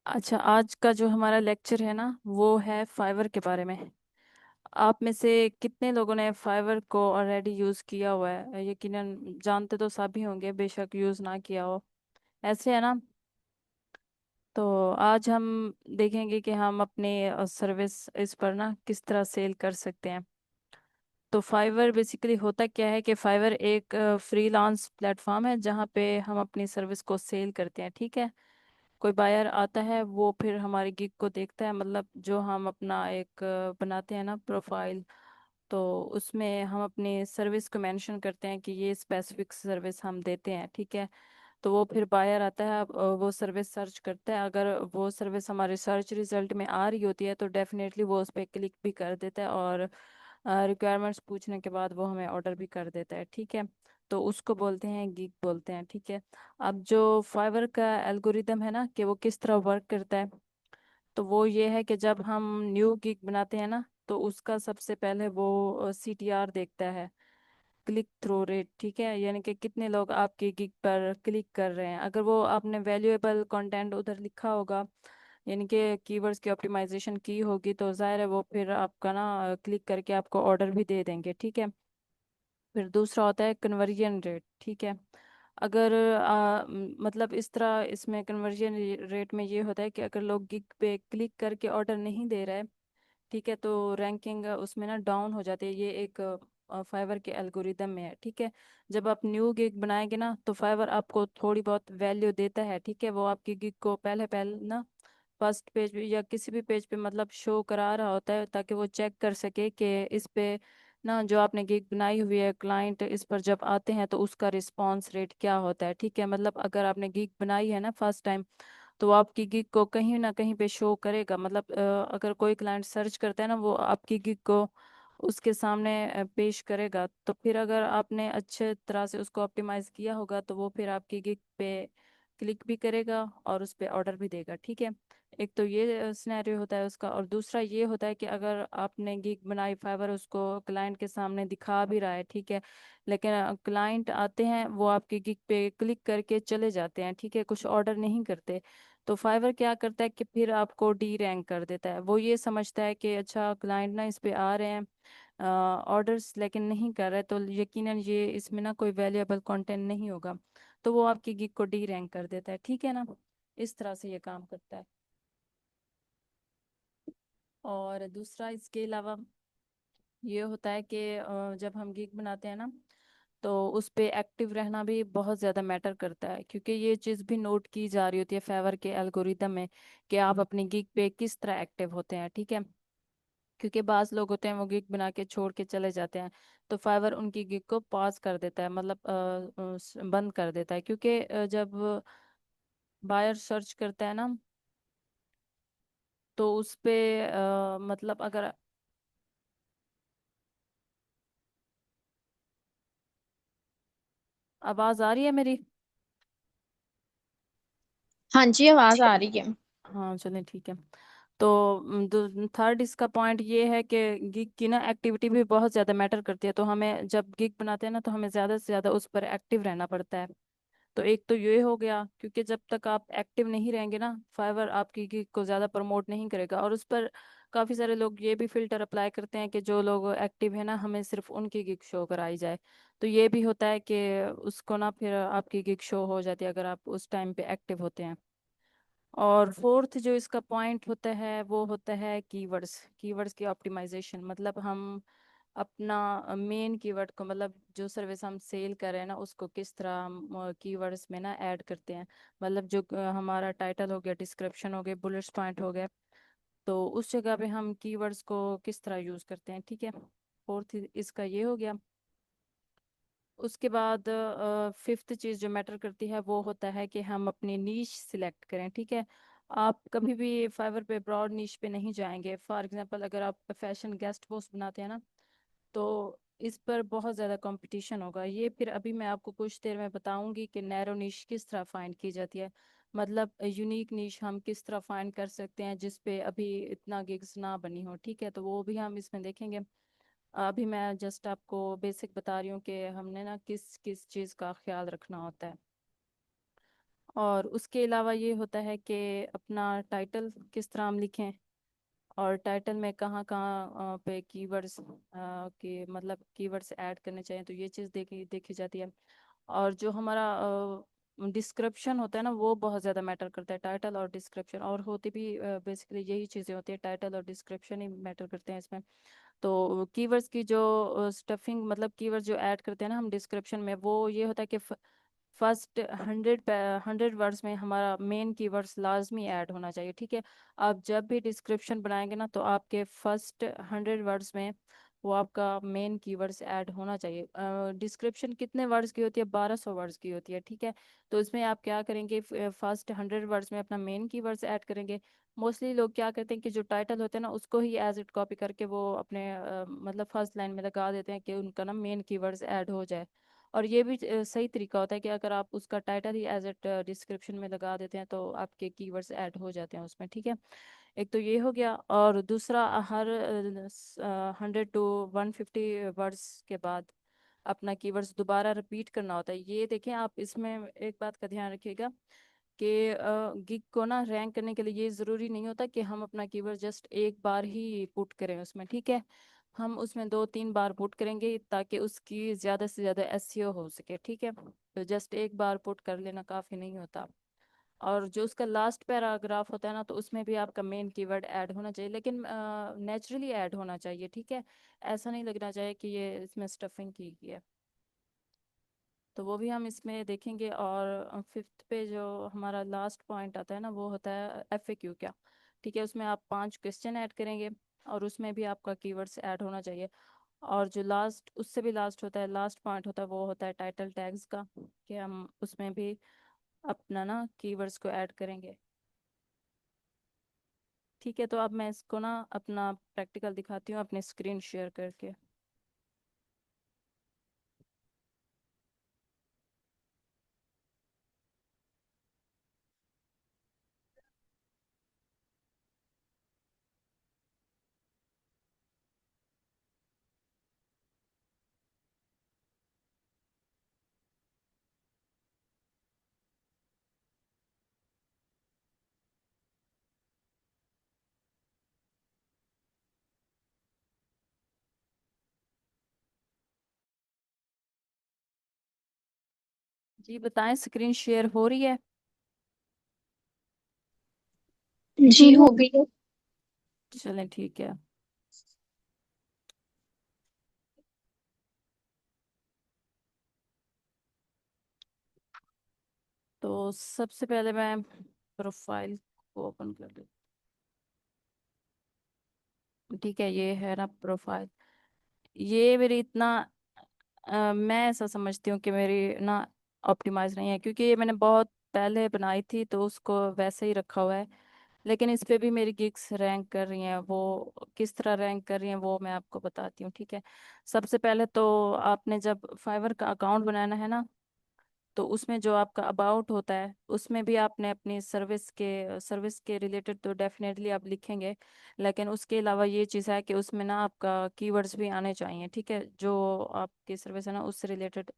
अच्छा, आज का जो हमारा लेक्चर है ना वो है फाइवर के बारे में। आप में से कितने लोगों ने फाइवर को ऑलरेडी यूज़ किया हुआ है? यकीनन जानते तो सभी होंगे, बेशक यूज़ ना किया हो। ऐसे है ना। तो आज हम देखेंगे कि हम अपने सर्विस इस पर ना किस तरह सेल कर सकते हैं। तो फाइवर बेसिकली होता क्या है कि फाइवर एक फ्रीलांस प्लेटफॉर्म है जहाँ पे हम अपनी सर्विस को सेल करते हैं। ठीक है। कोई बायर आता है, वो फिर हमारे गिग को देखता है, मतलब जो हम अपना एक बनाते हैं ना प्रोफाइल। तो उसमें हम अपनी सर्विस को मेंशन करते हैं कि ये स्पेसिफिक सर्विस हम देते हैं। ठीक है। तो वो फिर बायर आता है, वो सर्विस सर्च करता है। अगर वो सर्विस हमारे सर्च रिजल्ट में आ रही होती है तो डेफिनेटली वो उस पर क्लिक भी कर देता है, और रिक्वायरमेंट्स पूछने के बाद वो हमें ऑर्डर भी कर देता है। ठीक है। तो उसको बोलते हैं गिग बोलते हैं। ठीक है। अब जो फाइवर का एल्गोरिदम है ना कि वो किस तरह वर्क करता है, तो वो ये है कि जब हम न्यू गिग बनाते हैं ना तो उसका सबसे पहले वो CTR देखता है, क्लिक थ्रू रेट। ठीक है, यानी कि कितने लोग आपके गिग पर क्लिक कर रहे हैं। अगर वो आपने वैल्यूएबल कंटेंट उधर लिखा होगा, यानी कि कीवर्ड्स की ऑप्टिमाइजेशन की होगी, तो जाहिर है वो फिर आपका ना क्लिक करके आपको ऑर्डर भी दे देंगे। ठीक है। फिर दूसरा होता है कन्वर्जन रेट। ठीक है। अगर मतलब इस तरह इसमें कन्वर्जन रेट में ये होता है कि अगर लोग गिग पे क्लिक करके ऑर्डर नहीं दे रहे, ठीक है, तो रैंकिंग उसमें ना डाउन हो जाती है। ये एक फाइवर के एल्गोरिदम में है। ठीक है। जब आप न्यू गिग बनाएंगे ना तो फाइवर आपको थोड़ी बहुत वैल्यू देता है। ठीक है। वो आपकी गिग को पहले पहले ना फर्स्ट पेज पे या किसी भी पेज पे मतलब शो करा रहा होता है, ताकि वो चेक कर सके कि इस पे ना जो आपने गिग बनाई हुई है, क्लाइंट इस पर जब आते हैं तो उसका रिस्पांस रेट क्या होता है। ठीक है। मतलब अगर आपने गिग बनाई है ना फर्स्ट टाइम, तो वो आपकी गिग को कहीं ना कहीं पे शो करेगा। मतलब अगर कोई क्लाइंट सर्च करता है ना, वो आपकी गिग को उसके सामने पेश करेगा। तो फिर अगर आपने अच्छे तरह से उसको ऑप्टिमाइज किया होगा तो वो फिर आपकी गिग पे क्लिक भी करेगा और उस पे ऑर्डर भी देगा। ठीक है। एक तो ये सिनेरियो होता है उसका, और दूसरा ये होता है कि अगर आपने गिग बनाई, फाइवर उसको क्लाइंट के सामने दिखा भी रहा है, ठीक है, लेकिन क्लाइंट आते हैं वो आपकी गिग पे क्लिक करके चले जाते हैं, ठीक है, कुछ ऑर्डर नहीं करते, तो फाइवर क्या करता है कि फिर आपको डी रैंक कर देता है। वो ये समझता है कि अच्छा क्लाइंट ना इस पे आ रहे हैं ऑर्डर्स लेकिन नहीं कर रहे, तो यकीनन ये इसमें ना कोई वैल्यूएबल कंटेंट नहीं होगा, तो वो आपकी गिग को डी रैंक कर देता है। ठीक है ना। इस तरह से ये काम करता है। और दूसरा इसके अलावा ये होता है कि जब हम गिग बनाते हैं ना तो उस पे एक्टिव रहना भी बहुत ज़्यादा मैटर करता है, क्योंकि ये चीज़ भी नोट की जा रही होती है फेवर के एल्गोरिदम में कि आप अपनी गिग पे किस तरह एक्टिव होते हैं। ठीक है। क्योंकि बाज लोग होते हैं वो गिग बना के छोड़ के चले जाते हैं, तो फाइवर उनकी गिग को पॉज कर देता है, मतलब बंद कर देता है, क्योंकि जब बायर सर्च करता है ना तो उस पे मतलब अगर आवाज़ आ रही है मेरी। हाँ जी, आवाज आ रही है। हाँ चलें ठीक है। तो थर्ड इसका पॉइंट ये है कि गिग की ना एक्टिविटी भी बहुत ज़्यादा मैटर करती है। तो हमें जब गिग बनाते हैं ना तो हमें ज़्यादा से ज़्यादा उस पर एक्टिव रहना पड़ता है। तो एक तो ये हो गया, क्योंकि जब तक आप एक्टिव नहीं रहेंगे ना फाइवर आपकी गिग को ज़्यादा प्रमोट नहीं करेगा। और उस पर काफ़ी सारे लोग ये भी फिल्टर अप्लाई करते हैं कि जो लोग एक्टिव है ना हमें सिर्फ उनकी गिग शो कराई जाए। तो ये भी होता है कि उसको ना फिर आपकी गिग शो हो जाती है अगर आप उस टाइम पे एक्टिव होते हैं। और फोर्थ जो इसका पॉइंट होता है वो होता है कीवर्ड्स। कीवर्ड्स की ऑप्टिमाइजेशन, मतलब हम अपना मेन कीवर्ड को, मतलब जो सर्विस हम सेल कर रहे हैं ना उसको किस तरह हम कीवर्ड्स में ना ऐड करते हैं। मतलब जो हमारा टाइटल हो गया, डिस्क्रिप्शन हो गया, बुलेट्स पॉइंट हो गया, तो उस जगह पे हम कीवर्ड्स को किस तरह यूज़ करते हैं। ठीक है। फोर्थ इसका ये हो गया। उसके बाद फिफ्थ चीज़ जो मैटर करती है वो होता है कि हम अपनी नीश सिलेक्ट करें। ठीक है। आप कभी भी फाइवर पे ब्रॉड नीश पे नहीं जाएंगे। फॉर एग्जांपल अगर आप फैशन गेस्ट पोस्ट बनाते हैं ना तो इस पर बहुत ज़्यादा कंपटीशन होगा। ये फिर अभी मैं आपको कुछ देर में बताऊंगी कि नैरो नीश किस तरह फाइंड की जाती है, मतलब यूनिक नीश हम किस तरह फाइंड कर सकते हैं जिस पे अभी इतना गिग्स ना बनी हो। ठीक है। तो वो भी हम इसमें देखेंगे। अभी मैं जस्ट आपको बेसिक बता रही हूँ कि हमने ना किस किस चीज़ का ख्याल रखना होता है। और उसके अलावा ये होता है कि अपना टाइटल किस तरह हम लिखें, और टाइटल में कहाँ कहाँ पे कीवर्ड्स के मतलब कीवर्ड्स ऐड करने चाहिए, तो ये चीज़ देखी देखी जाती है। और जो हमारा डिस्क्रिप्शन होता है ना, वो बहुत ज़्यादा मैटर करता है। टाइटल और डिस्क्रिप्शन, और होती भी बेसिकली यही चीज़ें होती है, टाइटल और डिस्क्रिप्शन ही मैटर करते हैं इसमें। तो कीवर्ड्स की जो स्टफिंग मतलब कीवर्ड जो ऐड करते हैं ना हम डिस्क्रिप्शन में, वो ये होता है कि फर्स्ट 100 वर्ड्स में हमारा मेन कीवर्ड्स लाजमी ऐड होना चाहिए, ठीक है। आप जब भी डिस्क्रिप्शन बनाएंगे ना, तो आपके फर्स्ट 100 वर्ड्स में वो आपका मेन कीवर्ड्स ऐड होना चाहिए। डिस्क्रिप्शन कितने वर्ड्स की होती है? 1200 वर्ड्स की होती है, ठीक है। तो इसमें आप क्या करेंगे, फर्स्ट 100 वर्ड्स में अपना मेन कीवर्ड्स ऐड करेंगे। मोस्टली लोग क्या करते हैं कि जो टाइटल होते हैं ना, उसको ही एज इट कॉपी करके वो अपने मतलब फर्स्ट लाइन में लगा देते हैं कि उनका ना मेन कीवर्ड्स ऐड हो जाए। और ये भी सही तरीका होता है कि अगर आप उसका टाइटल ही एज इट डिस्क्रिप्शन में लगा देते हैं, तो आपके कीवर्ड्स ऐड हो जाते हैं उसमें, ठीक है। एक तो ये हो गया, और दूसरा हर 100 to 150 वर्ड्स के बाद अपना कीवर्ड्स दोबारा रिपीट करना होता है। ये देखें आप, इसमें एक बात का ध्यान रखिएगा कि गिग को ना रैंक करने के लिए ये ज़रूरी नहीं होता कि हम अपना कीवर्ड जस्ट एक बार ही पुट करें उसमें, ठीक है। हम उसमें 2-3 बार पुट करेंगे ताकि उसकी ज़्यादा से ज़्यादा एसईओ हो सके, ठीक है। तो जस्ट एक बार पुट कर लेना काफ़ी नहीं होता। और जो उसका लास्ट पैराग्राफ होता है ना, तो उसमें भी आपका मेन कीवर्ड ऐड होना चाहिए, लेकिन नेचुरली ऐड होना चाहिए, ठीक है। ऐसा नहीं लगना चाहिए कि ये इसमें स्टफिंग की गई है। तो वो भी हम इसमें देखेंगे। और फिफ्थ पे जो हमारा लास्ट पॉइंट आता है ना, वो होता है एफएक्यू क्या, ठीक है। उसमें आप 5 क्वेश्चन ऐड करेंगे, और उसमें भी आपका कीवर्ड्स ऐड होना चाहिए। और जो लास्ट, उससे भी लास्ट होता है, लास्ट पॉइंट होता है, वो होता है टाइटल टैग्स का, कि हम उसमें भी अपना ना कीवर्ड्स को ऐड करेंगे, ठीक है। तो अब मैं इसको ना अपना प्रैक्टिकल दिखाती हूँ अपने स्क्रीन शेयर करके। जी बताएं, स्क्रीन शेयर हो रही है? जी हो गई है। चलें, ठीक है। तो सबसे पहले मैं प्रोफाइल को ओपन कर लेती हूँ, ठीक है। ये है ना प्रोफाइल। ये मेरी इतना मैं ऐसा समझती हूँ कि मेरी ना ऑप्टिमाइज नहीं है, क्योंकि ये मैंने बहुत पहले बनाई थी, तो उसको वैसे ही रखा हुआ है। लेकिन इस पे भी मेरी गिग्स रैंक कर रही हैं। वो किस तरह रैंक कर रही हैं वो मैं आपको बताती हूँ, ठीक है। सबसे पहले तो आपने जब फाइवर का अकाउंट बनाना है ना, तो उसमें जो आपका अबाउट होता है, उसमें भी आपने अपनी सर्विस के रिलेटेड तो डेफिनेटली आप लिखेंगे। लेकिन उसके अलावा ये चीज़ है कि उसमें ना आपका कीवर्ड्स भी आने चाहिए, ठीक है। जो आपकी सर्विस है ना, उससे रिलेटेड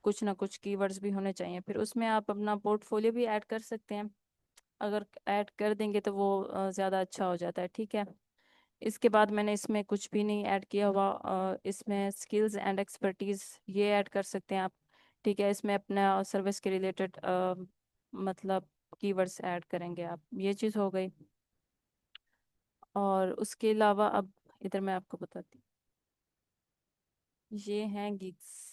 कुछ ना कुछ कीवर्ड्स भी होने चाहिए। फिर उसमें आप अपना पोर्टफोलियो भी ऐड कर सकते हैं। अगर ऐड कर देंगे तो वो ज़्यादा अच्छा हो जाता है, ठीक है। इसके बाद मैंने इसमें कुछ भी नहीं ऐड किया हुआ। इसमें स्किल्स एंड एक्सपर्टीज ये ऐड कर सकते हैं आप, ठीक है। इसमें अपना सर्विस के रिलेटेड मतलब कीवर्ड्स ऐड करेंगे आप, ये चीज़ हो गई। और उसके अलावा अब इधर मैं आपको बताती हूँ, ये हैं गिग्स।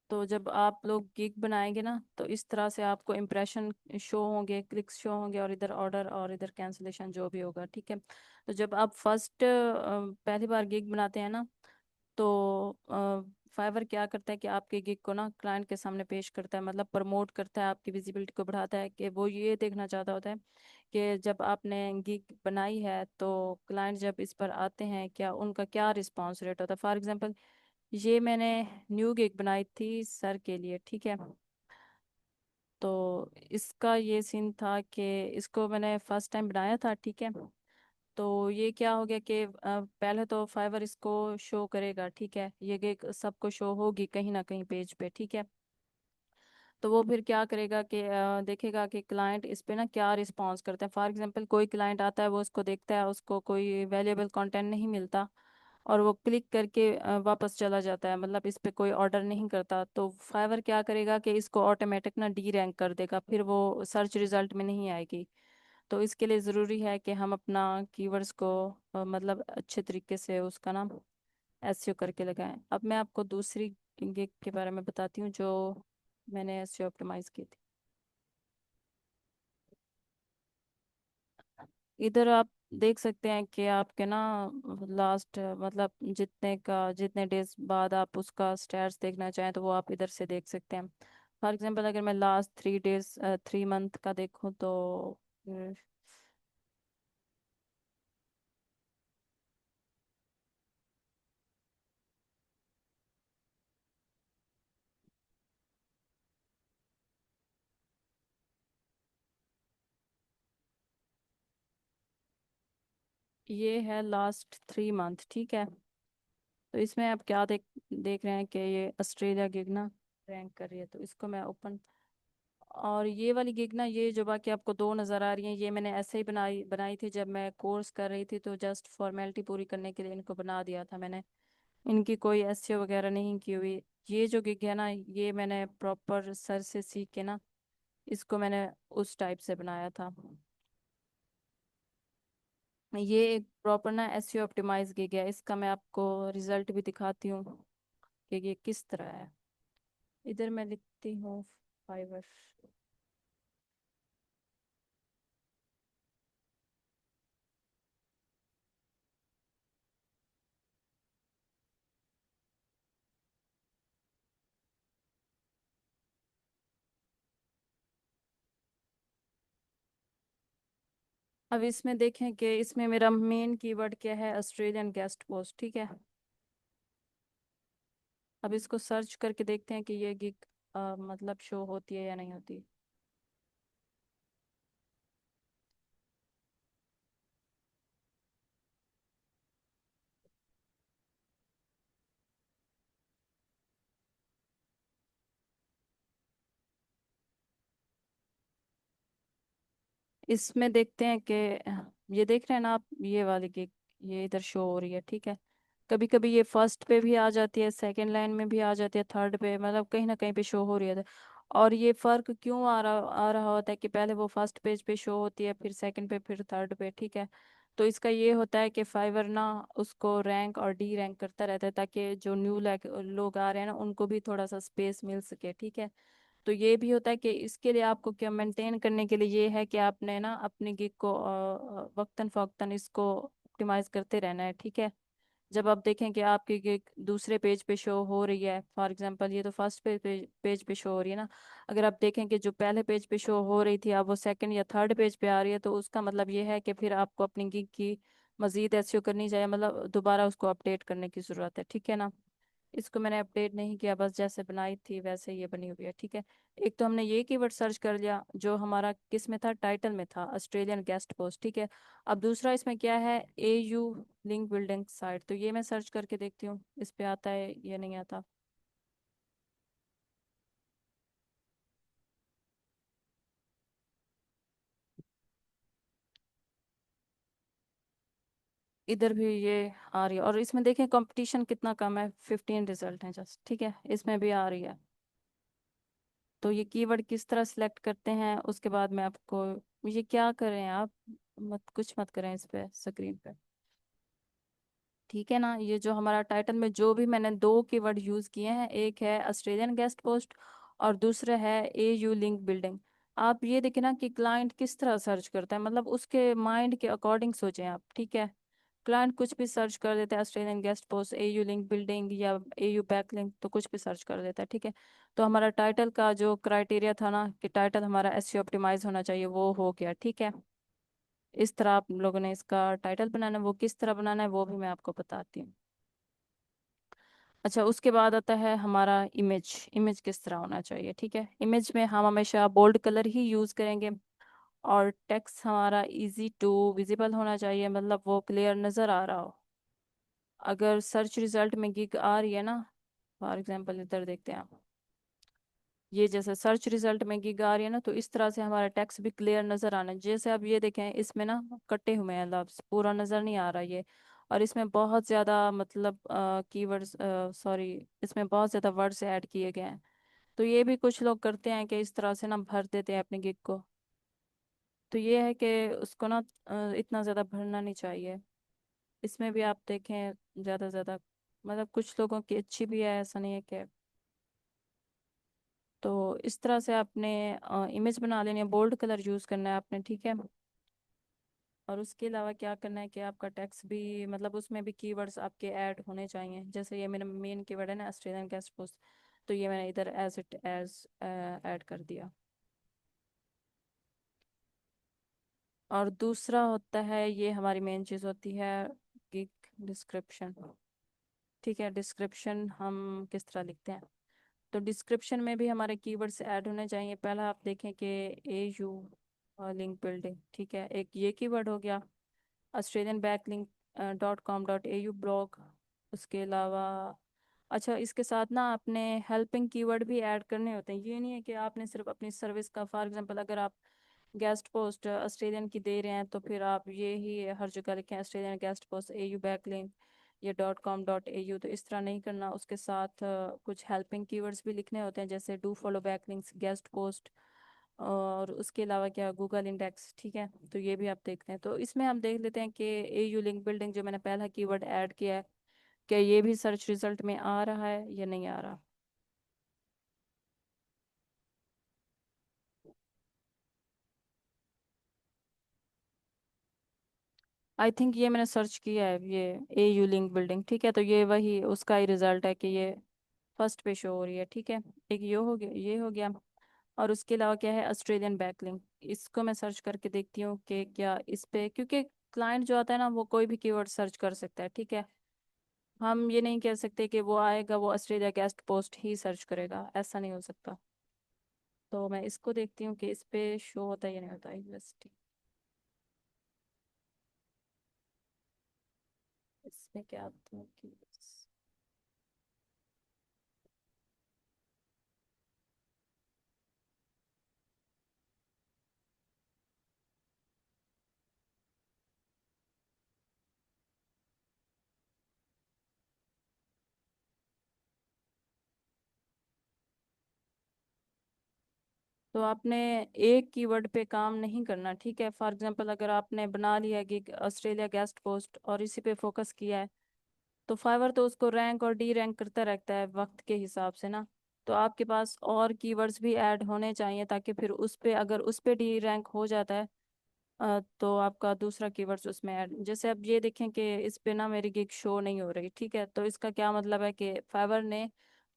तो जब आप लोग गिग बनाएंगे ना, तो इस तरह से आपको इम्प्रेशन शो होंगे, क्लिक्स शो होंगे, और इधर ऑर्डर और इधर कैंसिलेशन जो भी होगा, ठीक है। तो जब आप फर्स्ट पहली बार गिग बनाते हैं ना, तो फाइवर क्या करता है कि आपके गिग को ना क्लाइंट के सामने पेश करता है, मतलब प्रमोट करता है, आपकी विजिबिलिटी को बढ़ाता है। कि वो ये देखना चाहता होता है कि जब आपने गिग बनाई है, तो क्लाइंट जब इस पर आते हैं, क्या उनका क्या रिस्पॉन्स रेट होता है। फॉर एग्जांपल, ये मैंने न्यू गिग बनाई थी सर के लिए, ठीक है। तो इसका ये सीन था कि इसको मैंने फर्स्ट टाइम बनाया था, ठीक है। तो ये क्या हो गया कि पहले तो फाइवर इसको शो करेगा, ठीक है, ये गिग सबको शो होगी कहीं ना कहीं पेज पे, ठीक है। तो वो फिर क्या करेगा कि देखेगा कि क्लाइंट इस पे ना क्या रिस्पॉन्स करते हैं। फॉर एग्जांपल कोई क्लाइंट आता है, वो उसको देखता है, उसको कोई वैल्यूएबल कंटेंट नहीं मिलता, और वो क्लिक करके वापस चला जाता है, मतलब इस पे कोई ऑर्डर नहीं करता, तो फाइवर क्या करेगा कि इसको ऑटोमेटिक ना डी रैंक कर देगा, फिर वो सर्च रिजल्ट में नहीं आएगी। तो इसके लिए ज़रूरी है कि हम अपना कीवर्ड्स को मतलब अच्छे तरीके से उसका ना एसईओ करके लगाएं। अब मैं आपको दूसरी गिग के बारे में बताती हूँ जो मैंने एसईओ ऑप्टिमाइज की थी। इधर आप देख सकते हैं कि आपके ना लास्ट मतलब जितने डेज बाद आप उसका स्टैट्स देखना चाहें तो वो आप इधर से देख सकते हैं। फॉर एग्जांपल अगर मैं लास्ट 3 डेज 3 मंथ का देखूं तो अ, ये है लास्ट 3 मंथ, ठीक है। तो इसमें आप क्या देख देख रहे हैं कि ये ऑस्ट्रेलिया गिग ना रैंक कर रही है, तो इसको मैं ओपन। और ये वाली गिग ना, ये जो बाकी आपको दो नज़र आ रही हैं, ये मैंने ऐसे ही बनाई बनाई थी जब मैं कोर्स कर रही थी, तो जस्ट फॉर्मेलिटी पूरी करने के लिए इनको बना दिया था मैंने। इनकी कोई एसईओ वगैरह नहीं की हुई। ये जो गिग है ना, ये मैंने प्रॉपर सर से सीख के ना इसको मैंने उस टाइप से बनाया था। ये एक प्रॉपर ना एसईओ ऑप्टिमाइज गिग है, इसका मैं आपको रिजल्ट भी दिखाती हूँ कि ये किस तरह है। इधर मैं लिखती हूँ फाइवर। अब इसमें देखें कि इसमें मेरा मेन कीवर्ड क्या है, ऑस्ट्रेलियन गेस्ट पोस्ट, ठीक है। अब इसको सर्च करके देखते हैं कि ये गिग मतलब शो होती है या नहीं होती। इसमें देखते हैं कि ये देख रहे हैं ना आप, ये वाली गिग ये इधर शो हो रही है, ठीक है। कभी कभी ये फर्स्ट पे भी आ जाती है, सेकंड लाइन में भी आ जाती है, थर्ड पे, मतलब कहीं ना कहीं पे शो हो रही है। और ये फर्क क्यों आ रहा होता है कि पहले वो फर्स्ट पेज पे शो होती है, फिर सेकंड पे, फिर थर्ड पे, ठीक है। तो इसका ये होता है कि फाइवर ना उसको रैंक और डी रैंक करता रहता है, ताकि जो न्यू लोग आ रहे हैं ना उनको भी थोड़ा सा स्पेस मिल सके, ठीक है। तो ये भी होता है कि इसके लिए आपको क्या मेंटेन करने के लिए ये है कि आपने ना अपनी गिग को वक्तन फवक्तन इसको ऑप्टिमाइज करते रहना है, ठीक है। जब आप देखें कि आपकी गिग दूसरे पेज पे शो हो रही है, फॉर एग्जांपल ये तो फर्स्ट पेज पे शो हो रही है ना, अगर आप देखें कि जो पहले पेज पे शो हो रही थी अब वो सेकंड या थर्ड पेज पे आ रही है, तो उसका मतलब ये है कि फिर आपको अपनी गिग की मजीद एसईओ करनी चाहिए, मतलब दोबारा उसको अपडेट करने की ज़रूरत है, ठीक है ना। इसको मैंने अपडेट नहीं किया, बस जैसे बनाई थी वैसे ये बनी हुई है, ठीक है। एक तो हमने ये कीवर्ड सर्च कर लिया जो हमारा किस में था, टाइटल में था, ऑस्ट्रेलियन गेस्ट पोस्ट, ठीक है। अब दूसरा इसमें क्या है, AU लिंक बिल्डिंग साइट, तो ये मैं सर्च करके देखती हूँ इस पे आता है या नहीं आता। इधर भी ये आ रही है, और इसमें देखें कंपटीशन कितना कम है, 15 रिजल्ट हैं जस्ट, ठीक है, इसमें भी आ रही है। तो ये कीवर्ड किस तरह सिलेक्ट करते हैं उसके बाद मैं आपको, ये क्या करें आप, मत कुछ मत करें इस पे स्क्रीन पे, ठीक है ना। ये जो हमारा टाइटल में जो भी मैंने दो कीवर्ड यूज किए हैं, एक है ऑस्ट्रेलियन गेस्ट पोस्ट और दूसरा है AU लिंक बिल्डिंग। आप ये देखें ना कि क्लाइंट किस तरह सर्च करता है, मतलब उसके माइंड के अकॉर्डिंग सोचें आप, ठीक है। क्लाइंट कुछ भी सर्च कर देता है, Australian guest post, AU link building या AU बैक लिंक, तो कुछ भी सर्च कर देता है, ठीक है। तो हमारा टाइटल का जो क्राइटेरिया था ना कि टाइटल हमारा एसईओ ऑप्टिमाइज होना चाहिए, वो हो गया, ठीक है। इस तरह आप लोगों ने इसका टाइटल बनाना है, वो किस तरह बनाना है वो भी मैं आपको बताती हूँ। अच्छा, उसके बाद आता है हमारा इमेज। इमेज किस तरह होना चाहिए, ठीक है। इमेज में हम हमेशा बोल्ड कलर ही यूज़ करेंगे, और टेक्स्ट हमारा इजी टू विजिबल होना चाहिए, मतलब वो क्लियर नज़र आ रहा हो। अगर सर्च रिजल्ट में गिग आ रही है ना, फॉर एग्जांपल इधर देखते हैं आप, ये जैसे सर्च रिजल्ट में गिग आ रही है ना, तो इस तरह से हमारा टेक्स्ट भी क्लियर नज़र आना। जैसे अब ये देखें, इसमें ना कटे हुए हैं लफ्ज, पूरा नज़र नहीं आ रहा ये। और इसमें बहुत ज़्यादा मतलब कीवर्ड्स, सॉरी, इसमें बहुत ज़्यादा वर्ड्स ऐड किए गए हैं। तो ये भी कुछ लोग करते हैं कि इस तरह से ना भर देते हैं अपने गिग को। तो ये है कि उसको ना इतना ज़्यादा भरना नहीं चाहिए। इसमें भी आप देखें ज़्यादा ज़्यादा, मतलब कुछ लोगों की अच्छी भी है, ऐसा नहीं है कि। तो इस तरह से आपने इमेज बना लेनी है, बोल्ड कलर यूज़ करना है आपने, ठीक है। और उसके अलावा क्या करना है कि आपका टेक्स्ट भी, मतलब उसमें भी कीवर्ड्स आपके ऐड होने चाहिए। जैसे ये मेरा मेन कीवर्ड है ना, ऑस्ट्रेलियन गेस्ट पोस्ट, तो ये मैंने इधर एज इट एज ऐड कर दिया। और दूसरा होता है, ये हमारी मेन चीज़ होती है, गिग डिस्क्रिप्शन। ठीक है, डिस्क्रिप्शन हम किस तरह लिखते हैं? तो डिस्क्रिप्शन में भी हमारे कीवर्ड्स ऐड होने चाहिए। पहला आप देखें कि ए यू लिंक बिल्डिंग, ठीक है, एक ये कीवर्ड हो गया। Australian back link .com.au blog. उसके अलावा अच्छा, इसके साथ ना आपने हेल्पिंग कीवर्ड भी ऐड करने होते हैं। ये नहीं है कि आपने सिर्फ अपनी सर्विस का, फॉर एग्जांपल अगर आप गेस्ट पोस्ट ऑस्ट्रेलियन की दे रहे हैं तो फिर आप ये ही हर जगह लिखें Australian guest post AU back link या .com.au। तो इस तरह नहीं करना। उसके साथ कुछ हेल्पिंग कीवर्ड्स भी लिखने होते हैं, जैसे do follow back links, guest post, और उसके अलावा क्या, गूगल इंडेक्स। ठीक है, तो ये भी आप देखते हैं। तो इसमें हम देख लेते हैं कि AU लिंक बिल्डिंग जो मैंने पहला कीवर्ड ऐड किया है, क्या ये भी सर्च रिजल्ट में आ रहा है या नहीं आ रहा। आई थिंक ये मैंने सर्च किया है, ये AU लिंक बिल्डिंग, ठीक है। तो ये वही उसका ही रिजल्ट है कि ये फर्स्ट पे शो हो रही है, ठीक है। एक ये हो गया, ये हो गया। और उसके अलावा क्या है, ऑस्ट्रेलियन बैकलिंक। इसको मैं सर्च करके देखती हूँ कि क्या इस पे, क्योंकि क्लाइंट जो आता है ना, वो कोई भी कीवर्ड सर्च कर सकता है, ठीक है। हम ये नहीं कह सकते कि वो आएगा वो ऑस्ट्रेलिया गेस्ट पोस्ट ही सर्च करेगा, ऐसा नहीं हो सकता। तो मैं इसको देखती हूँ कि इस पे शो होता है या नहीं होता, यूनिवर्सिटी। इसमें क्या आता है keywords? तो आपने एक कीवर्ड पे काम नहीं करना, ठीक है। फॉर एग्जांपल अगर आपने बना लिया कि ऑस्ट्रेलिया गेस्ट पोस्ट और इसी पे फोकस किया है, तो फाइवर तो उसको रैंक और डी रैंक करता रहता है वक्त के हिसाब से ना। तो आपके पास और कीवर्ड्स भी ऐड होने चाहिए, ताकि फिर उस पे, अगर उस पे डी रैंक हो जाता है तो आपका दूसरा कीवर्ड्स उसमें ऐड। जैसे अब ये देखें कि इस पे ना मेरी गिग शो नहीं हो रही, ठीक है। तो इसका क्या मतलब है कि फाइवर ने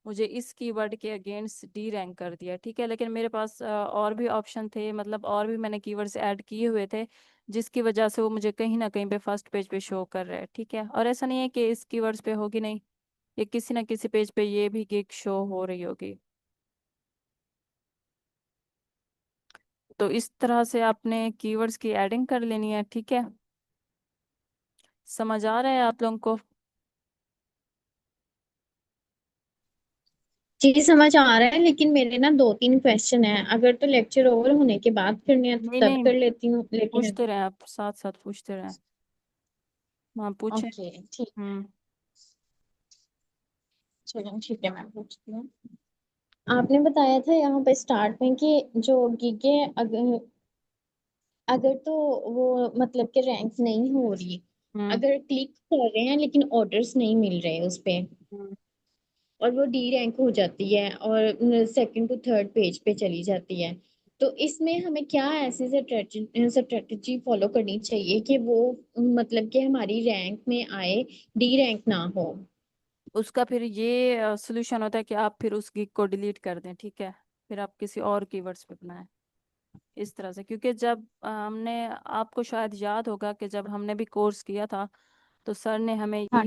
मुझे इस कीवर्ड के अगेंस्ट डी रैंक कर दिया, ठीक है। लेकिन मेरे पास और भी ऑप्शन थे, मतलब और भी मैंने कीवर्ड्स ऐड किए हुए थे, जिसकी वजह से वो मुझे कहीं ना कहीं पे फर्स्ट पेज पे शो कर रहे हैं, ठीक है। और ऐसा नहीं है कि इस कीवर्ड्स पे होगी नहीं, ये किसी ना किसी पेज पे ये भी गिग शो हो रही होगी। तो इस तरह से आपने कीवर्ड्स की एडिंग कर लेनी है, ठीक है। समझ आ रहा है आप लोगों को? जी समझ आ रहा है, लेकिन मेरे ना दो तीन क्वेश्चन हैं। अगर तो लेक्चर ओवर होने के बाद करने हैं तो नहीं तब नहीं, कर लेती हूँ, लेकिन पूछते रहे आप, साथ साथ पूछते रहे। हाँ पूछे। ओके ठीक। हम्म। चलो ठीक है, मैं पूछती हूँ। आपने बताया था यहाँ पे स्टार्ट में कि जो गीगे अगर अगर तो वो मतलब कि रैंक नहीं हो रही, हम्म। अगर क्लिक कर रहे हैं लेकिन ऑर्डर्स नहीं मिल रहे उस पे, हम्म। और वो डी रैंक हो जाती है और सेकंड टू थर्ड पेज पे चली जाती है, तो इसमें हमें क्या ऐसी स्ट्रेटजी फॉलो करनी चाहिए कि वो मतलब कि हमारी रैंक में आए, डी रैंक ना हो। उसका फिर ये सोल्यूशन होता है कि आप फिर उस गिग को डिलीट कर दें, ठीक है। फिर आप किसी और कीवर्ड्स पे बनाएं इस तरह से। क्योंकि जब हमने, आपको शायद याद होगा कि जब हमने भी कोर्स किया था, तो सर ने हमें हाँ।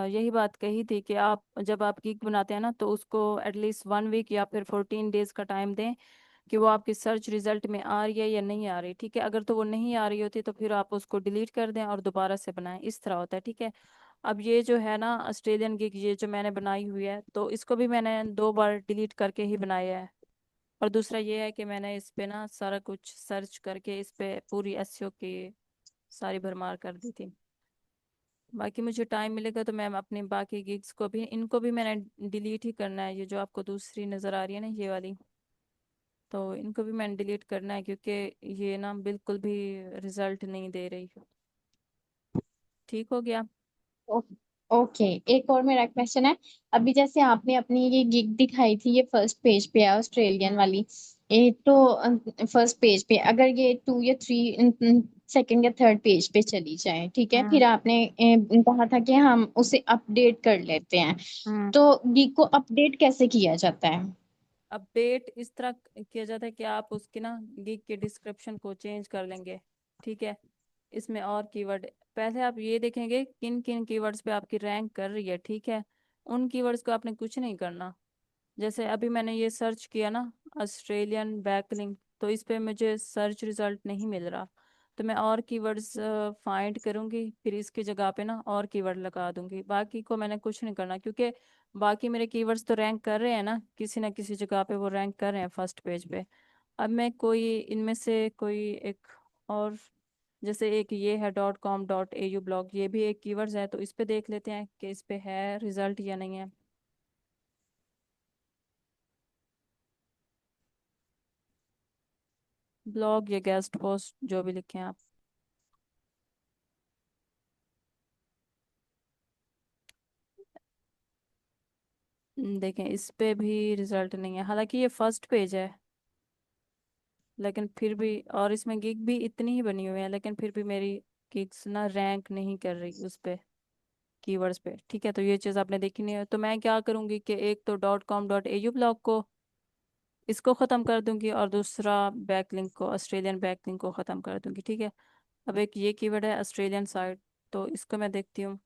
यही बात कही थी कि आप जब आप गिग बनाते हैं ना, तो उसको एटलीस्ट 1 वीक या फिर 14 डेज का टाइम दें, कि वो आपके सर्च रिजल्ट में आ रही है या नहीं आ रही। ठीक है, अगर तो वो नहीं आ रही होती तो फिर आप उसको डिलीट कर दें और दोबारा से बनाएं, इस तरह होता है। ठीक है, अब ये जो है ना ऑस्ट्रेलियन गिग, ये जो मैंने बनाई हुई है, तो इसको भी मैंने 2 बार डिलीट करके ही बनाया है। और दूसरा ये है कि मैंने इस पे ना सारा कुछ सर्च करके इस पे पूरी एसईओ की सारी भरमार कर दी थी। बाकी मुझे टाइम मिलेगा तो मैं अपने बाकी गिग्स को भी, इनको भी मैंने डिलीट ही करना है। ये जो आपको दूसरी नज़र आ रही है ना ये वाली, तो इनको भी मैंने डिलीट करना है क्योंकि ये ना बिल्कुल भी रिजल्ट नहीं दे रही। ठीक हो गया। ओ- ओके, एक और मेरा क्वेश्चन है। अभी जैसे आपने अपनी ये गिग दिखाई थी, ये फर्स्ट पेज पे है ऑस्ट्रेलियन हम्म। वाली। ये तो फर्स्ट पेज पे, अगर ये 2 या 3 सेकंड या थर्ड पेज पे चली जाए, ठीक है, हम्म। फिर आपने कहा था कि हम उसे अपडेट कर लेते हैं। हम्म। तो गिग को अपडेट कैसे किया जाता है? अपडेट इस तरह किया जाता है कि आप उसके ना गिग के डिस्क्रिप्शन को चेंज कर लेंगे। ठीक है, इसमें और कीवर्ड, पहले आप ये देखेंगे किन किन कीवर्ड्स पे आपकी रैंक कर रही है। ठीक है, उन कीवर्ड्स को आपने कुछ नहीं करना। जैसे अभी मैंने ये सर्च किया ना ऑस्ट्रेलियन बैकलिंक, तो इस पे मुझे सर्च रिजल्ट नहीं मिल रहा। तो मैं और कीवर्ड्स फाइंड करूंगी, फिर इसकी जगह पे ना और कीवर्ड लगा दूंगी। बाकी को मैंने कुछ नहीं करना क्योंकि बाकी मेरे कीवर्ड्स तो रैंक कर रहे हैं ना किसी जगह पे वो रैंक कर रहे हैं फर्स्ट पेज पे। अब मैं कोई इनमें से कोई एक और, जैसे एक ये है .com.au ब्लॉग, ये भी एक कीवर्ड्स है, तो इस पे देख लेते हैं कि इस पे है रिजल्ट या नहीं है। ब्लॉग या गेस्ट पोस्ट जो भी लिखें आप। देखें इस पे भी रिजल्ट नहीं है, हालांकि ये फर्स्ट पेज है, लेकिन फिर भी, और इसमें गिग भी इतनी ही बनी हुई है, लेकिन फिर भी मेरी गिग्स ना रैंक नहीं कर रही उस पे, कीवर्ड्स पे। ठीक है, तो ये चीज़ आपने देखी नहीं है, तो मैं क्या करूँगी कि एक तो .com.au ब्लॉग को, इसको ख़त्म कर दूंगी, और दूसरा बैकलिंक को, ऑस्ट्रेलियन बैकलिंक को ख़त्म कर दूंगी। ठीक है, अब एक ये कीवर्ड है ऑस्ट्रेलियन साइट, तो इसको मैं देखती हूँ।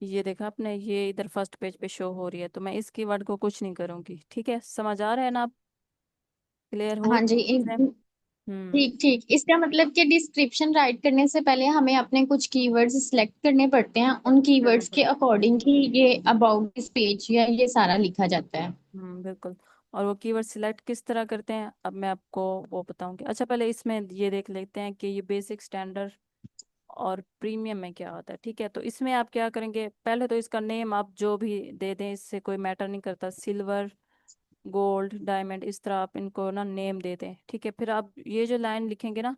ये देखा आपने, ये इधर फर्स्ट पेज पे शो हो रही है, तो मैं इस कीवर्ड को कुछ नहीं करूंगी। ठीक है, समझ आ रहा है ना आप? क्लियर हो हाँ जी, चीजें? हम्म। ठीक ठीक। इसका मतलब कि डिस्क्रिप्शन राइट करने से पहले हमें अपने कुछ कीवर्ड्स सिलेक्ट करने पड़ते हैं, उन कीवर्ड्स के बिल्कुल। अकॉर्डिंग ही ये अबाउट दिस पेज या ये सारा लिखा जाता है। बिल्कुल। और वो कीवर्ड सिलेक्ट किस तरह करते हैं, अब मैं आपको वो बताऊंगी। अच्छा, पहले इसमें ये देख लेते हैं कि ये बेसिक, स्टैंडर्ड और प्रीमियम में क्या होता है। ठीक है, तो इसमें आप क्या करेंगे, पहले तो इसका नेम आप जो भी दे दें, इससे कोई मैटर नहीं करता, सिल्वर, गोल्ड, डायमंड, इस तरह आप इनको ना नेम दे दें। ठीक है, फिर आप ये जो लाइन लिखेंगे ना,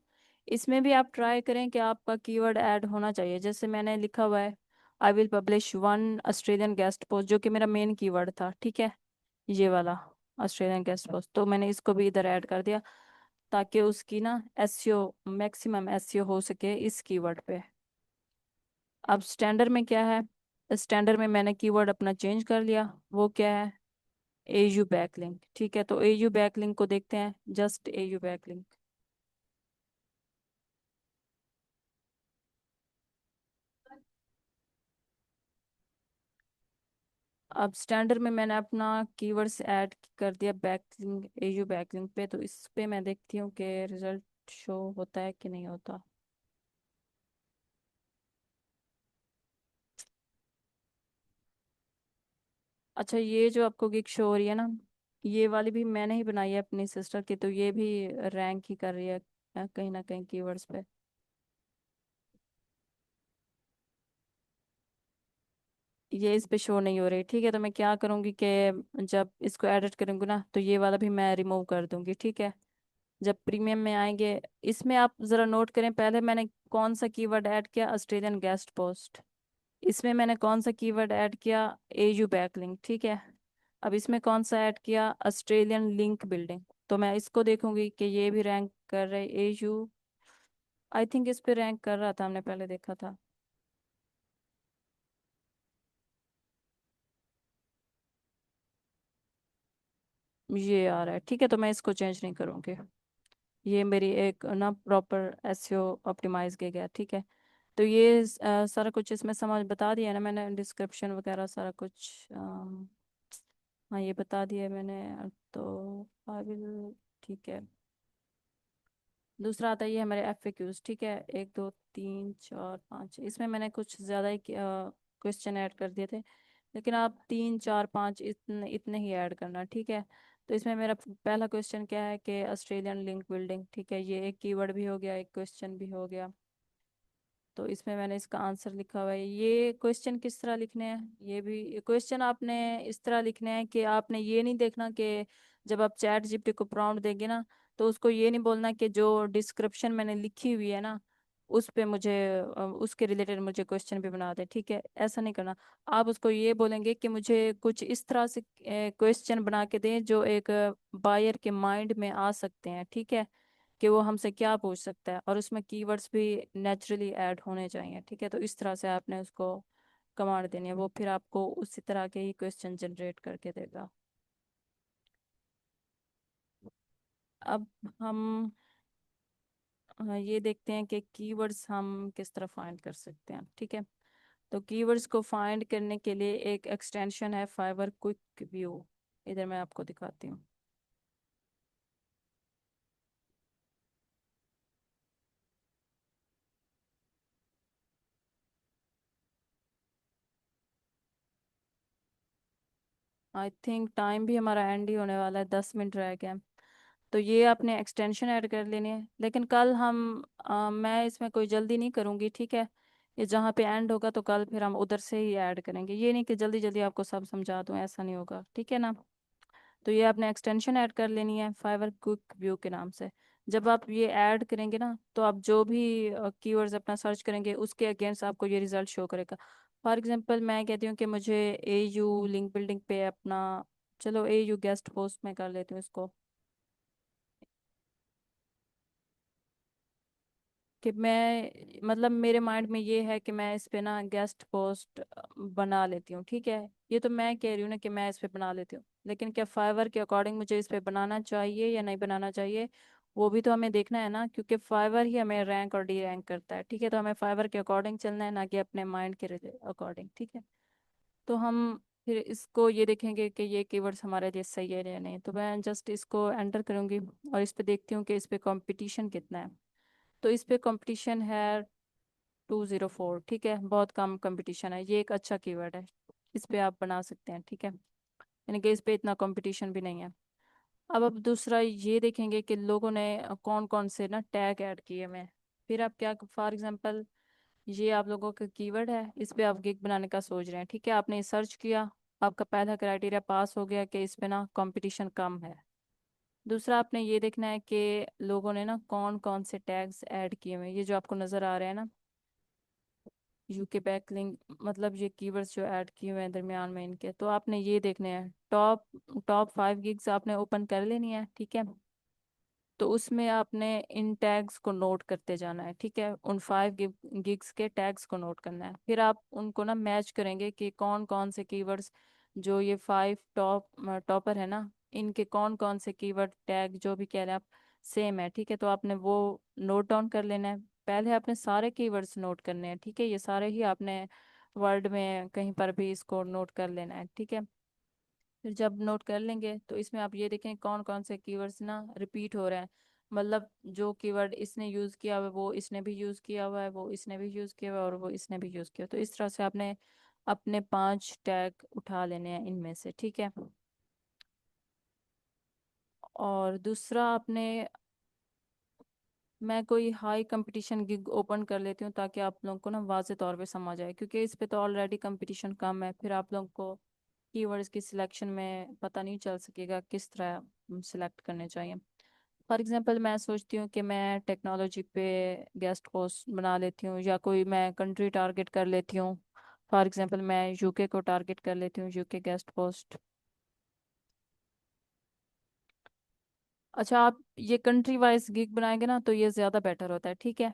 इसमें भी आप ट्राई करें कि आपका कीवर्ड ऐड होना चाहिए। जैसे मैंने लिखा हुआ है, I will publish 1 Australian guest post, जो कि मेरा मेन कीवर्ड था। ठीक है, ये वाला ऑस्ट्रेलियन गेस्ट पोस्ट, तो मैंने इसको भी इधर ऐड कर दिया ताकि उसकी ना एसईओ, मैक्सिमम एसईओ हो सके इस कीवर्ड पे। अब स्टैंडर्ड में क्या है, स्टैंडर्ड में मैंने कीवर्ड अपना चेंज कर लिया। वो क्या है, एयू बैकलिंक। ठीक है, तो एयू बैकलिंक को देखते हैं, जस्ट एयू बैकलिंक। अब स्टैंडर्ड में मैंने अपना कीवर्ड्स ऐड कर दिया बैकलिंक, एयू बैकलिंक पे, तो इस पे मैं देखती हूँ कि रिजल्ट शो होता है कि नहीं होता। अच्छा, ये जो आपको गिग शो हो रही है ना, ये वाली भी मैंने ही बनाई है अपनी सिस्टर की, तो ये भी रैंक ही कर रही है कहीं ना कहीं कीवर्ड्स पे। ये इस पे शो नहीं हो रही। ठीक है, तो मैं क्या करूँगी कि जब इसको एडिट करूँगी ना, तो ये वाला भी मैं रिमूव कर दूंगी। ठीक है, जब प्रीमियम में आएंगे, इसमें आप ज़रा नोट करें, पहले मैंने कौन सा कीवर्ड ऐड किया, ऑस्ट्रेलियन गेस्ट पोस्ट। इसमें मैंने कौन सा कीवर्ड ऐड किया, एयू बैकलिंक। ठीक है, अब इसमें कौन सा ऐड किया, ऑस्ट्रेलियन लिंक बिल्डिंग। तो मैं इसको देखूंगी कि ये भी रैंक कर रहे, एयू, आई थिंक इस पे रैंक कर रहा था, हमने पहले देखा था। ये आ रहा है। ठीक है, तो मैं इसको चेंज नहीं करूँगी। ये मेरी एक ना प्रॉपर एसईओ ऑप्टिमाइज किया गया, ठीक है। तो ये सारा कुछ इसमें समझ बता दिया ना मैंने, डिस्क्रिप्शन वगैरह सारा कुछ। हाँ ये बता दिया मैंने। तो आई विल, ठीक है। दूसरा आता है ये हमारे एफएक्यूज, ठीक है। 1 2 3 4 5, इसमें मैंने कुछ ज़्यादा ही क्वेश्चन ऐड कर दिए थे, लेकिन आप 3 4 5 इतने इतने ही ऐड करना, ठीक है। तो इसमें मेरा पहला क्वेश्चन क्या है कि ऑस्ट्रेलियन लिंक बिल्डिंग, ठीक है। ये एक कीवर्ड भी हो गया, एक क्वेश्चन भी हो गया। तो इसमें मैंने इसका आंसर लिखा हुआ है। ये क्वेश्चन किस तरह लिखने हैं, ये भी क्वेश्चन आपने इस तरह लिखने हैं कि आपने ये नहीं देखना कि जब आप चैट जीपीटी को प्रॉम्प्ट देंगे ना, तो उसको ये नहीं बोलना कि जो डिस्क्रिप्शन मैंने लिखी हुई है ना उस पे मुझे उसके रिलेटेड मुझे क्वेश्चन भी बना दे, ठीक है। ऐसा नहीं करना। आप उसको ये बोलेंगे कि मुझे कुछ इस तरह से क्वेश्चन बना के दें जो एक बायर के माइंड में आ सकते हैं, ठीक है। कि वो हमसे क्या पूछ सकता है, और उसमें कीवर्ड्स भी नेचुरली ऐड होने चाहिए, ठीक है। तो इस तरह से आपने उसको कमांड देनी है, वो फिर आपको उसी तरह के ही क्वेश्चन जनरेट करके देगा। अब हम ये देखते हैं कि कीवर्ड्स हम किस तरह फाइंड कर सकते हैं, ठीक है। तो कीवर्ड्स को फाइंड करने के लिए एक एक्सटेंशन है फाइवर क्विक व्यू। इधर मैं आपको दिखाती हूँ। आई थिंक टाइम भी हमारा एंड ही होने वाला है, 10 मिनट रह गए हैं। तो ये आपने एक्सटेंशन ऐड कर लेनी है, लेकिन कल हम मैं इसमें कोई जल्दी नहीं करूँगी, ठीक है। ये जहाँ पे एंड होगा तो कल फिर हम उधर से ही ऐड करेंगे, ये नहीं कि जल्दी जल्दी आपको सब समझा दूँ, ऐसा नहीं होगा, ठीक है ना। तो ये आपने एक्सटेंशन ऐड कर लेनी है फाइवर क्विक व्यू के नाम से। जब आप ये ऐड करेंगे ना, तो आप जो भी कीवर्ड्स अपना सर्च करेंगे उसके अगेंस्ट आपको ये रिजल्ट शो करेगा। फॉर एग्जांपल मैं कहती हूँ कि मुझे एयू लिंक बिल्डिंग पे अपना, चलो एयू गेस्ट पोस्ट में कर लेती हूँ इसको। कि मैं मतलब मेरे माइंड में ये है कि मैं इस पे ना गेस्ट पोस्ट बना लेती हूँ, ठीक है। ये तो मैं कह रही हूँ ना कि मैं इस पे बना लेती हूँ, लेकिन क्या फाइवर के अकॉर्डिंग मुझे इस पे बनाना चाहिए या नहीं बनाना चाहिए, वो भी तो हमें देखना है ना, क्योंकि फाइवर ही हमें रैंक और डी रैंक करता है, ठीक है। तो हमें फाइवर के अकॉर्डिंग चलना है, ना कि अपने माइंड के अकॉर्डिंग, ठीक है। तो हम फिर इसको ये देखेंगे कि ये कीवर्ड्स हमारे लिए सही है या नहीं। तो मैं जस्ट इसको एंटर करूँगी और इस पे देखती हूँ कि इस पे कंपटीशन कितना है। तो इस पे कंपटीशन है 204, ठीक है। बहुत कम कंपटीशन है, ये एक अच्छा कीवर्ड है, इस पे आप बना सकते हैं, ठीक है। यानी कि इस पे इतना कंपटीशन भी नहीं है। अब दूसरा ये देखेंगे कि लोगों ने कौन कौन से ना टैग ऐड किए हैं। फिर आप क्या, फॉर एग्जांपल ये आप लोगों का कीवर्ड है, इस पे आप गिग बनाने का सोच रहे हैं, ठीक है। आपने सर्च किया, आपका पहला क्राइटेरिया पास हो गया कि इस पे ना कंपटीशन कम है। दूसरा आपने ये देखना है कि लोगों ने ना कौन कौन से टैग्स ऐड किए हुए हैं, ये जो आपको नज़र आ रहे हैं ना, यूके बैकलिंक, मतलब ये कीवर्ड्स जो ऐड किए हुए हैं दरमियान में इनके, तो आपने ये देखने हैं। टॉप टॉप 5 गिग्स आपने ओपन कर लेनी है, ठीक है। तो उसमें आपने इन टैग्स को नोट करते जाना है, ठीक है। उन 5 गिग्स के टैग्स को नोट करना है, फिर आप उनको ना मैच करेंगे कि कौन कौन से कीवर्ड्स, जो ये 5 टॉपर है ना, इनके कौन कौन से कीवर्ड टैग जो भी कह रहे हैं आप सेम है, ठीक है। तो आपने वो नोट डाउन कर लेना है। पहले आपने सारे कीवर्ड्स नोट करने हैं, ठीक है। ये सारे ही आपने वर्ड में कहीं पर भी इसको नोट कर लेना है, ठीक है। फिर जब नोट कर लेंगे तो इसमें आप ये देखें कौन कौन से कीवर्ड्स ना रिपीट हो रहे हैं। मतलब जो कीवर्ड इसने यूज़ किया हुआ है वो इसने भी यूज़ किया हुआ है, वो इसने भी यूज़ किया हुआ है, और वो इसने भी यूज़ किया। तो इस तरह से आपने अपने 5 टैग उठा लेने हैं इनमें से, ठीक है। और दूसरा आपने, मैं कोई हाई कंपटीशन गिग ओपन कर लेती हूँ ताकि आप लोगों को ना वाज़े तौर पे समझ आए, क्योंकि इस पे तो ऑलरेडी कंपटीशन कम है, फिर आप लोगों को कीवर्ड्स की सिलेक्शन में पता नहीं चल सकेगा किस तरह सिलेक्ट करने चाहिए। फॉर एग्जांपल मैं सोचती हूँ कि मैं टेक्नोलॉजी पे गेस्ट पोस्ट बना लेती हूँ, या कोई मैं कंट्री टारगेट कर लेती हूँ। फॉर एग्जांपल मैं यूके को टारगेट कर लेती हूँ, यूके गेस्ट पोस्ट। अच्छा, आप ये कंट्री वाइज गिग बनाएंगे ना तो ये ज़्यादा बेटर होता है, ठीक है।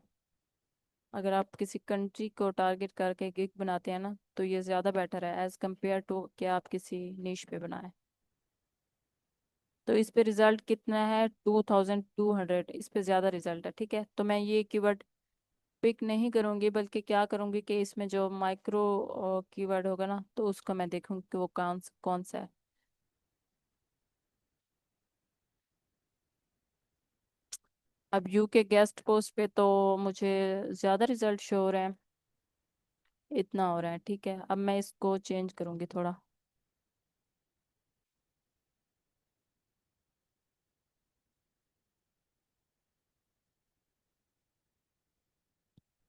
अगर आप किसी कंट्री को टारगेट करके गिग बनाते हैं ना तो ये ज़्यादा बेटर है एज कम्पेयर टू कि आप किसी निश पे बनाएं। तो इस पे रिजल्ट कितना है, 2200, इस पे ज़्यादा रिजल्ट है। ठीक है, तो मैं ये कीवर्ड पिक नहीं करूंगी, बल्कि क्या करूंगी कि इसमें जो माइक्रो कीवर्ड होगा ना, तो उसको मैं देखूंगी कि वो कौन कौन सा है। अब यू के गेस्ट पोस्ट पे तो मुझे ज़्यादा रिजल्ट शो हो रहे हैं, इतना हो रहा है। ठीक है, अब मैं इसको चेंज करूंगी थोड़ा।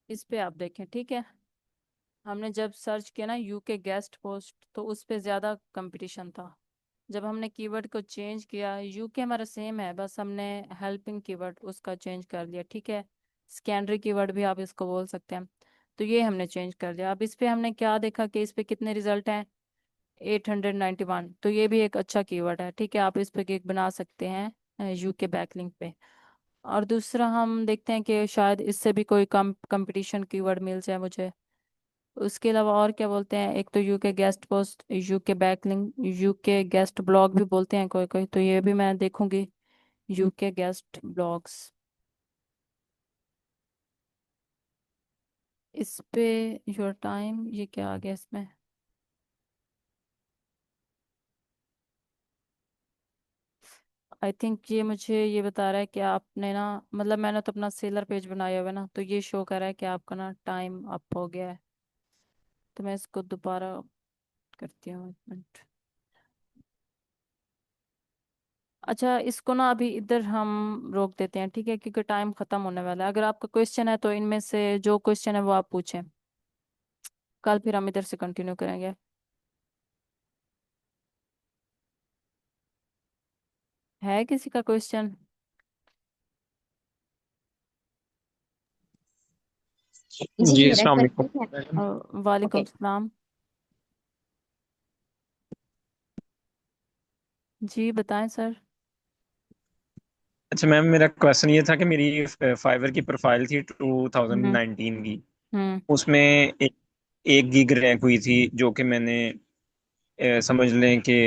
इस पे आप देखें। ठीक है, हमने जब सर्च किया ना यूके गेस्ट पोस्ट, तो उस पे ज़्यादा कंपटीशन था। जब हमने कीवर्ड को चेंज किया, यूके हमारा सेम है, बस हमने हेल्पिंग कीवर्ड उसका चेंज कर दिया। ठीक है, सेकेंडरी कीवर्ड भी आप इसको बोल सकते हैं। तो ये हमने चेंज कर दिया। अब इस पे हमने क्या देखा कि इस पे कितने रिजल्ट हैं, 891। तो ये भी एक अच्छा कीवर्ड है। ठीक है, आप इस पे गिग बना सकते हैं यूके बैकलिंक पे। और दूसरा हम देखते हैं कि शायद इससे भी कोई कम कंपटीशन कीवर्ड मिल जाए मुझे। उसके अलावा और क्या बोलते हैं, एक तो UK guest post, UK backlink, UK guest blog भी बोलते हैं कोई कोई, तो ये भी मैं देखूंगी। यूके गेस्ट ब्लॉग्स, इस पे योर टाइम, ये क्या आ गया इसमें। आई थिंक ये मुझे ये बता रहा है कि आपने ना, मतलब मैंने तो अपना सेलर पेज बनाया हुआ है ना, तो ये शो कर रहा है कि आपका ना टाइम अप हो गया है। तो मैं इसको दोबारा करती हूँ, एक मिनट। अच्छा, इसको ना अभी इधर हम रोक देते हैं, ठीक है, क्योंकि टाइम खत्म होने वाला है। अगर आपका क्वेश्चन है तो इनमें से जो क्वेश्चन है वो आप पूछें, कल फिर हम इधर से कंटिन्यू करेंगे। है किसी का क्वेश्चन? जी जी मेरा अस्सलाम क्वेश्चन है। वालेकुम। वालेकुम ओके। सलाम। जी बताएं सर। अच्छा मैम, मेरा क्वेश्चन ये था कि मेरी फाइवर की प्रोफाइल थी हम्म 2019 की। हम्म उसमें एक गीग रैंक हुई थी, जो कि मैंने समझ लें कि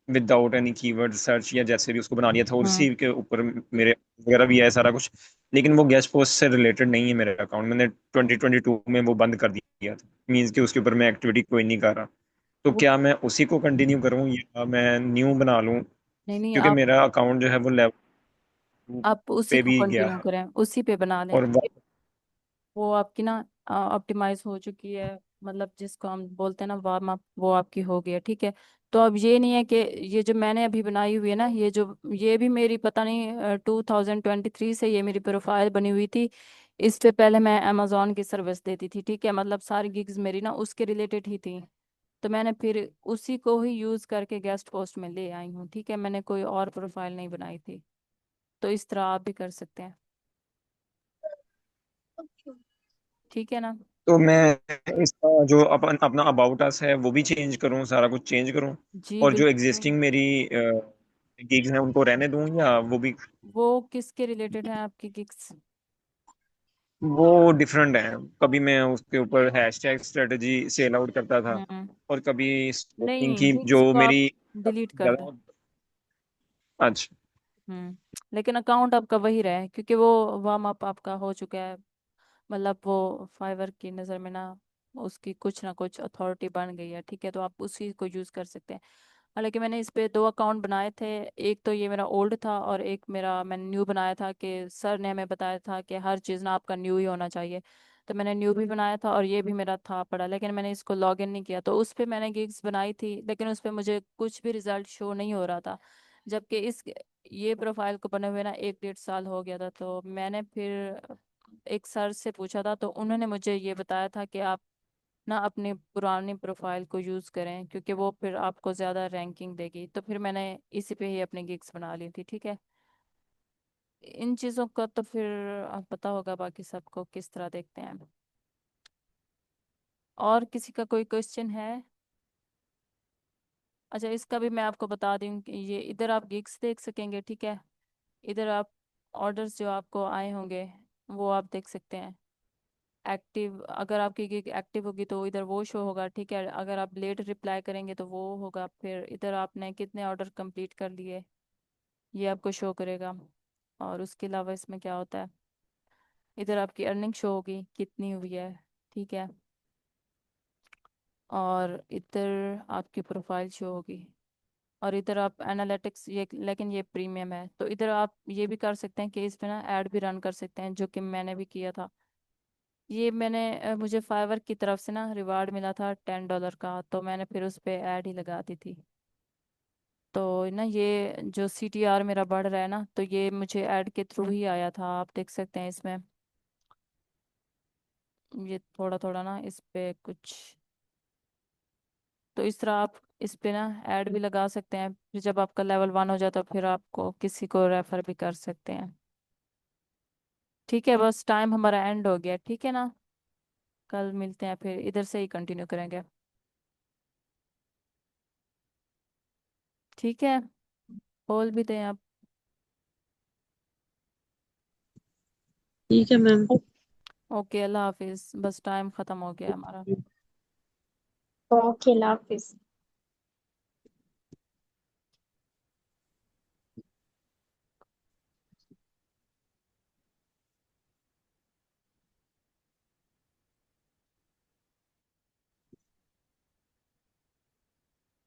विदाउट एनी कीवर्ड सर्च या जैसे भी उसको बना लिया था, और हम्म। उसी के ऊपर मेरे वगैरह भी है सारा कुछ। लेकिन वो गेस्ट पोस्ट से रिलेटेड नहीं है मेरा अकाउंट, मैंने 2022 में वो बंद कर दिया था। मीन्स कि उसके ऊपर मैं एक्टिविटी कोई नहीं कर रहा। तो वो क्या मैं उसी को कंटिन्यू करूं या मैं न्यू बना लूं? नहीं नहीं, क्योंकि आप मेरा अकाउंट जो है वो लेवल आप उसी पे को भी गया कंटिन्यू है। करें, उसी पे बना लें। और वो आपकी ना ऑप्टिमाइज हो चुकी है, मतलब जिसको हम बोलते हैं ना वार्म अप, वो आपकी हो गई है। ठीक है, तो अब ये नहीं है कि ये जो मैंने अभी बनाई हुई है ना, ये भी मेरी पता नहीं 2023 से ये मेरी प्रोफाइल बनी हुई थी। इस पे पहले मैं अमेजोन की सर्विस देती थी। ठीक है, मतलब सारी गिग्स मेरी ना उसके रिलेटेड ही थी। तो मैंने फिर उसी को ही यूज करके गेस्ट पोस्ट में ले आई हूँ। ठीक है, मैंने कोई और प्रोफाइल नहीं बनाई थी। तो इस तरह आप भी कर सकते हैं। ठीक है ना? तो मैं इसका जो अपना अबाउट अस है वो भी चेंज करूं, सारा कुछ चेंज करूं? जी और जो बिल्कुल। एग्जिस्टिंग मेरी गिग्स हैं उनको रहने दूं, या वो भी? वो किसके रिलेटेड है आपकी गिग्स? वो डिफरेंट है। कभी मैं उसके ऊपर हैशटैग स्ट्रेटजी सेल आउट करता था, हम्म। और कभी स्टॉकिंग नहीं, की गिग्स जो को आप मेरी डिलीट कर दें। ज्यादा। अच्छा। हम्म। लेकिन अकाउंट आपका वही रहे, क्योंकि वो वार्म अप आपका हो चुका है। मतलब वो फाइवर की नज़र में ना उसकी कुछ ना कुछ अथॉरिटी बन गई है। ठीक है, तो आप उसी को यूज़ कर सकते हैं। हालांकि मैंने इस पे दो अकाउंट बनाए थे। एक तो ये मेरा ओल्ड था, और एक मेरा मैंने न्यू बनाया था, कि सर ने हमें बताया था कि हर चीज़ ना आपका न्यू ही होना चाहिए। तो मैंने न्यू भी बनाया था, और ये भी मेरा था पड़ा, लेकिन मैंने इसको लॉग इन नहीं किया। तो उस पे मैंने गिग्स बनाई थी, लेकिन उस पे मुझे कुछ भी रिजल्ट शो नहीं हो रहा था। जबकि इस ये प्रोफाइल को बने हुए ना 1 डेढ़ साल हो गया था। तो मैंने फिर एक सर से पूछा था, तो उन्होंने मुझे ये बताया था कि आप ना अपनी पुरानी प्रोफाइल को यूज़ करें, क्योंकि वो फिर आपको ज़्यादा रैंकिंग देगी। तो फिर मैंने इसी पे ही अपनी गिग्स बना ली थी। ठीक है, इन चीज़ों का तो फिर आप पता होगा बाकी सबको किस तरह देखते हैं। और किसी का कोई क्वेश्चन है? अच्छा, इसका भी मैं आपको बता दूं कि ये इधर आप गिग्स देख सकेंगे। ठीक है, इधर आप ऑर्डर्स जो आपको आए होंगे वो आप देख सकते हैं। एक्टिव, अगर आपकी गिग एक्टिव होगी तो इधर वो शो होगा। ठीक है, अगर आप लेट रिप्लाई करेंगे तो वो होगा। फिर इधर आपने कितने ऑर्डर कंप्लीट कर लिए, ये आपको शो करेगा। और उसके अलावा इसमें क्या होता है, इधर आपकी अर्निंग शो होगी कितनी हुई है, ठीक है। और इधर आपकी प्रोफाइल शो होगी। और इधर आप एनालिटिक्स, ये लेकिन ये प्रीमियम है, तो इधर आप ये भी कर सकते हैं कि इसमें ना ऐड भी रन कर सकते हैं, जो कि मैंने भी किया था। ये मुझे फाइवर की तरफ से ना रिवार्ड मिला था $10 का, तो मैंने फिर उस पे ऐड ही लगा दी थी। तो ना ये जो CTR मेरा बढ़ रहा है ना, तो ये मुझे ऐड के थ्रू ही आया था, आप देख सकते हैं इसमें। ये थोड़ा थोड़ा ना इस पे कुछ, तो इस तरह आप इस पे ना ऐड भी लगा सकते हैं, फिर जब आपका लेवल 1 हो जाता है फिर आपको किसी को रेफर भी कर सकते हैं। ठीक है, बस टाइम हमारा एंड हो गया, ठीक है ना। कल मिलते हैं, फिर इधर से ही कंटिन्यू करेंगे। ठीक है, बोल भी दें आप। ठीक है मैम। ओके, अल्लाह हाफिज, बस टाइम ख़त्म हो गया हमारा। ओके, अल्लाह हाफिज।